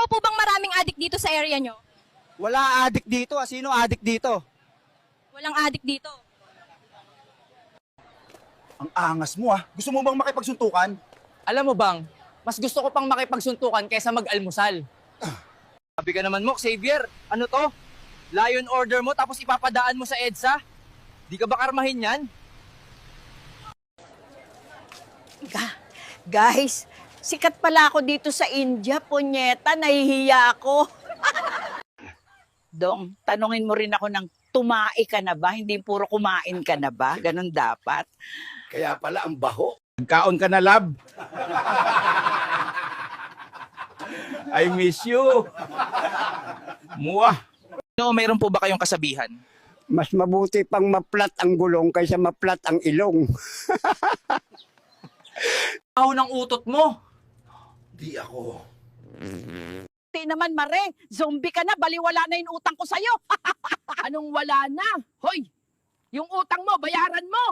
po bang maraming adik dito sa area nyo? Wala adik dito. Sino adik dito? Walang adik dito. Ang angas mo ah. Gusto mo bang makipagsuntukan? Alam mo bang, mas gusto ko pang makipagsuntukan kaysa mag-almusal. Sabi ka naman mo, Xavier, ano to? Lion order mo tapos ipapadaan mo sa EDSA? Di ka ba karmahin yan? Guys, sikat pala ako dito sa India, punyeta, nahihiya ako. Dong, tanungin mo rin ako ng tumae ka na ba? Hindi puro kumain ka na ba? Ganun dapat. Kaya pala ang baho. Kaon ka na, lab. I miss you. Muah. No, mayroon po ba kayong kasabihan? Mas mabuti pang maplat ang gulong kaysa maplat ang ilong. Aho ng utot mo! Di ako. Di naman, Mare, zombie ka na, baliwala na yung utang ko sa'yo. Anong wala na? Hoy, yung utang mo, bayaran mo!